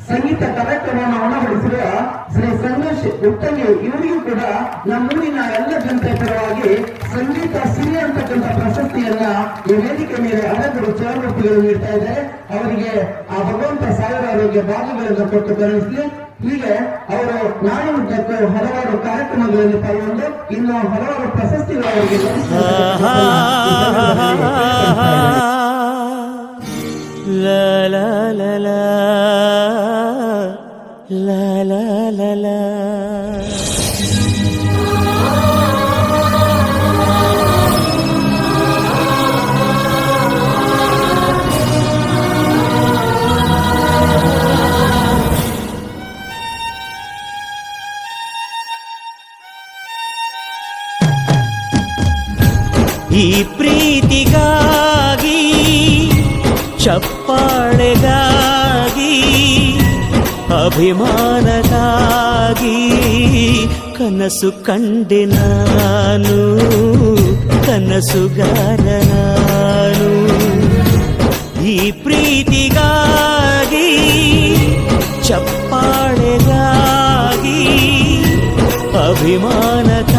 ಸಂಗೀತ ಕಾರ್ಯಕ್ರಮವನ್ನು ಉಣಬಡಿಸಿರುವ ಶ್ರೀ ಸಂತೋಷ್ ಉತ್ತಂಗಿ ಇವರಿಗೂ ಕೂಡ ನಮ್ಮೂರಿನ ಎಲ್ಲ ಜನತೆ ಪರವಾಗಿ ಸಂಗೀತ ಸಿರಿ ಅಂತಕ್ಕಂಥ ಪ್ರಶಸ್ತಿಯನ್ನ ಈ ವೇದಿಕೆ ಮೇಲೆ ಅನೇಕರು ಚಲಮೂರ್ತಿಗಳು ನೀಡ್ತಾ ಇದ್ದಾರೆ. ಅವರಿಗೆ ಆ ಭಗವಂತ ಸಾವಿರ ಆರೋಗ್ಯ ಭಾಗಗಳನ್ನು ಕೊಟ್ಟು ಕರುಣಿಸಲಿ. ಹೀಗೆ ಅವರು ನಾಡಿನುದ್ದಕ್ಕೂ ಹಲವಾರು ಕಾರ್ಯಕ್ರಮಗಳಲ್ಲಿ ಪಾಲ್ಗೊಂಡು ಇನ್ನು ಹಲವಾರು ಪ್ರಶಸ್ತಿಗಳು ಅವರಿಗೆ ಈ ಪ್ರೀತಿಗಾಗಿ ಚಪ್ಪಾಳೆಗಾಗಿ ಅಭಿಮಾನಕ್ಕಾಗಿ ಕನಸು ಕಂಡೆ ನಾನು, ಕನಸುಗಾರ ನಾನು. ಈ ಪ್ರೀತಿಗಾಗಿ ಚಪ್ಪಾಳೆಗಾಗಿ ಅಭಿಮಾನಕ್ಕಾಗಿ